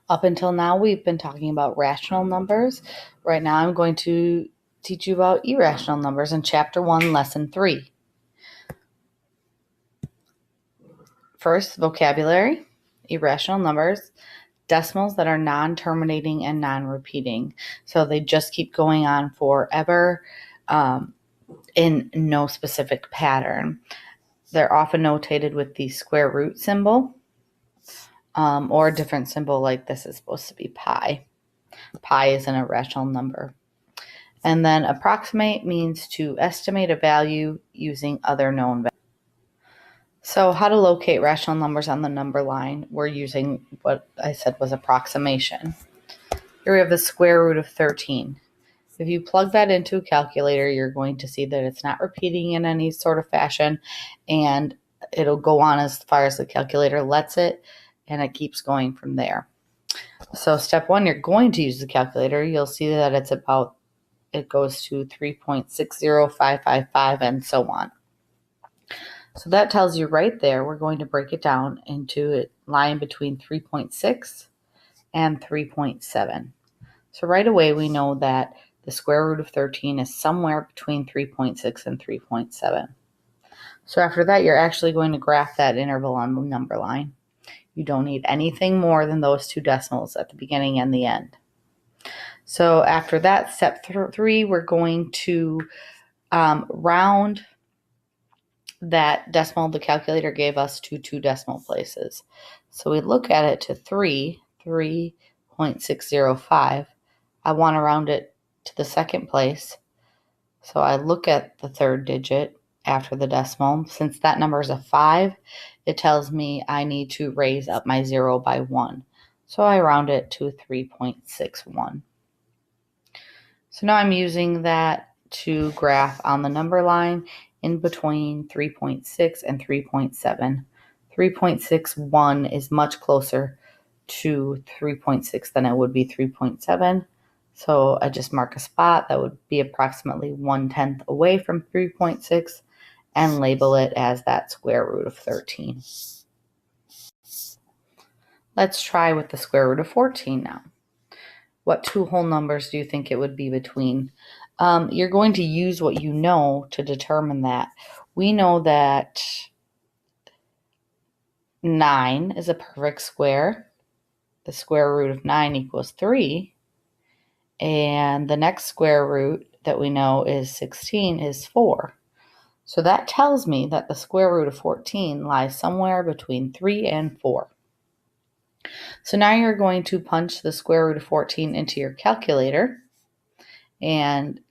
Up until now, we've been talking about rational numbers. Right now, I'm going to teach you about irrational numbers in Chapter 1, Lesson 3. First, vocabulary, irrational numbers, decimals that are non-terminating and non-repeating. So they just keep going on forever in no specific pattern. They're often notated with the square root symbol or a different symbol, like this is supposed to be pi. Pi is an irrational number. And then approximate means to estimate a value using other known values. So how to locate rational numbers on the number line? We're using what I said was approximation. Here we have the square root of 13. If you plug that into a calculator, you're going to see that it's not repeating in any sort of fashion, and it'll go on as far as the calculator lets it, and it keeps going from there. So step 1, you're going to use the calculator. You'll see that it goes to 3.60555 and so on. So that tells you right there, we're going to break it down into a line between 3.6 and 3.7. So right away, we know that the square root of 13 is somewhere between 3.6 and 3.7. So after that, you're actually going to graph that interval on the number line. You don't need anything more than those two decimals at the beginning and the end. So after that, step 3, we're going to round that decimal the calculator gave us to 2 decimal places. So we look at it to 3.605. I want to round it to the second place. So I look at the third digit after the decimal. Since that number is a 5, it tells me I need to raise up my 0 by 1. So I round it to 3.61. So now I'm using that to graph on the number line in between 3.6 and 3.7. 3.61 is much closer to 3.6 than it would be 3.7. So I just mark a spot that would be approximately 1/10 away from 3.6 and label it as that square root of 13. Let's try with the square root of 14 now. What two whole numbers do you think it would be between? You're going to use what you know to determine that. We know that 9 is a perfect square. The square root of 9 equals 3. And the next square root that we know is 16 is 4. So that tells me that the square root of 14 lies somewhere between 3 and 4. So now you're going to punch the square root of 14 into your calculator and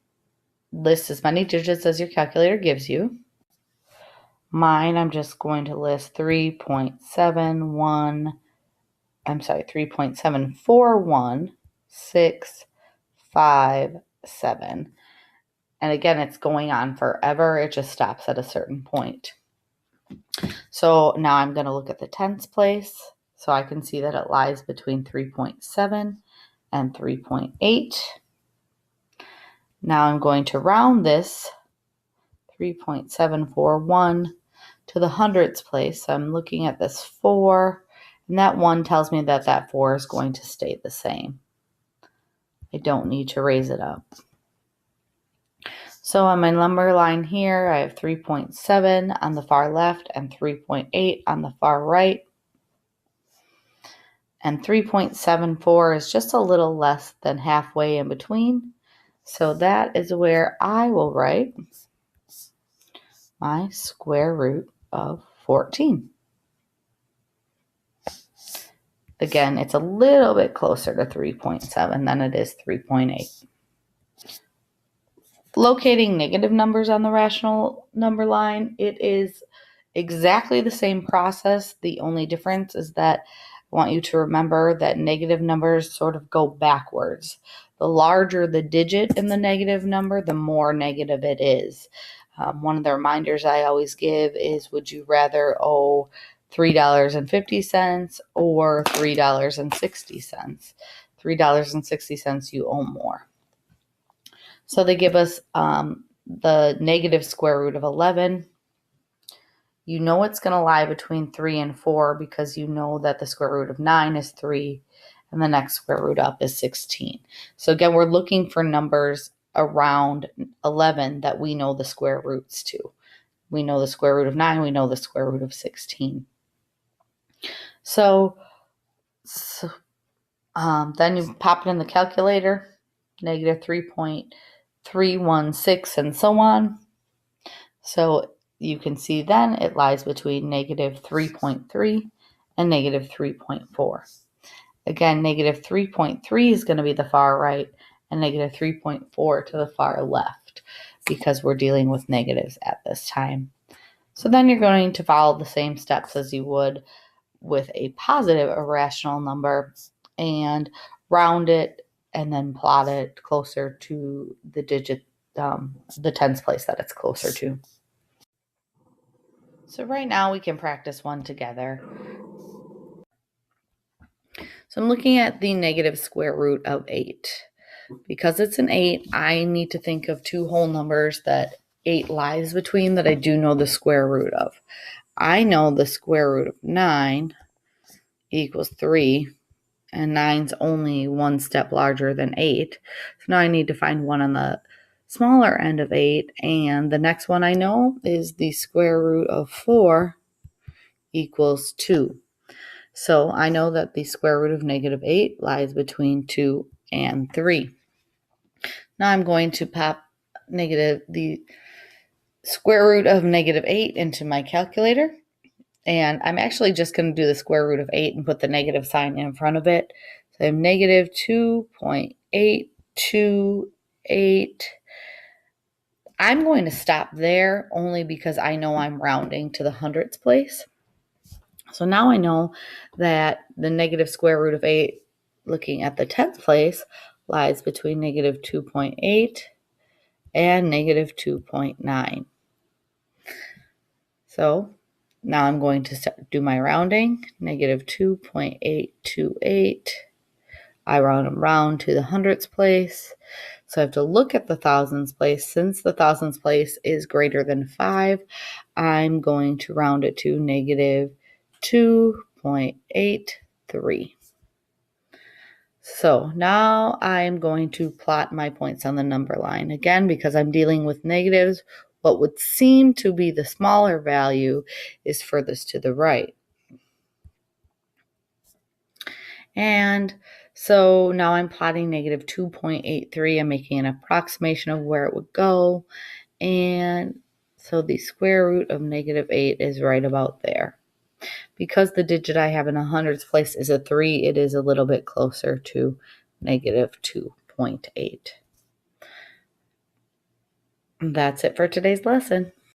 list as many digits as your calculator gives you. Mine, I'm just going to list 3.741,657. And again, it's going on forever. It just stops at a certain point. So now I'm going to look at the tens place. So I can see that it lies between 3.7 and 3.8. Now I'm going to round this 3.741 to the hundredths place. So I'm looking at this 4, and that 1 tells me that that 4 is going to stay the same. I don't need to raise it up. So on my number line here, I have 3.7 on the far left and 3.8 on the far right. And 3.74 is just a little less than halfway in between. So that is where I will write my square root of 14. Again, it's a little bit closer to 3.7 than it is 3.8. Locating negative numbers on the rational number line, it is exactly the same process. The only difference is that I want you to remember that negative numbers sort of go backwards. The larger the digit in the negative number, the more negative it is. One of the reminders I always give is, would you rather owe $3.50 or $3.60? $3.60 you owe more. So they give us the negative square root of 11. You know it's going to lie between 3 and 4 because you know that the square root of 9 is 3 and the next square root up is 16. So again, we're looking for numbers around 11 that we know the square roots to. We know the square root of 9, we know the square root of 16. So then you pop it in the calculator, negative 3.316 and so on. So you can see then it lies between negative 3.3 and negative 3.4. Again, negative 3.3 is going to be the far right and negative 3.4 to the far left because we're dealing with negatives at this time. So then you're going to follow the same steps as you would with a positive irrational number and round it and then plot it closer to the digit, the tens place that it's closer to. So right now we can practice one together. So I'm looking at the negative square root of 8. Because it's an 8, I need to think of two whole numbers that 8 lies between that I do know the square root of. I know the square root of 9 equals 3, and 9's only one step larger than 8. So now I need to find one on the smaller end of 8, and the next one I know is the square root of 4 equals 2. So I know that the square root of negative 8 lies between 2 and 3. Now I'm going to pop the square root of negative 8 into my calculator. And I'm actually just going to do the square root of 8 and put the negative sign in front of it. So I have negative 2.828. I'm going to stop there only because I know I'm rounding to the hundredths place. So now I know that the negative square root of 8, looking at the tenth place, lies between negative 2.8 and negative 2.9. So now I'm going to do my rounding, negative 2.828. I round to the hundredths place. So I have to look at the thousands place. Since the thousands place is greater than 5, I'm going to round it to negative 2.83. So now I'm going to plot my points on the number line. Again, because I'm dealing with negatives, what would seem to be the smaller value is furthest to the right. And so now I'm plotting negative 2.83. I'm making an approximation of where it would go. And so the square root of negative 8 is right about there. Because the digit I have in the hundredths place is a 3, it is a little bit closer to negative 2.8. That's it for today's lesson.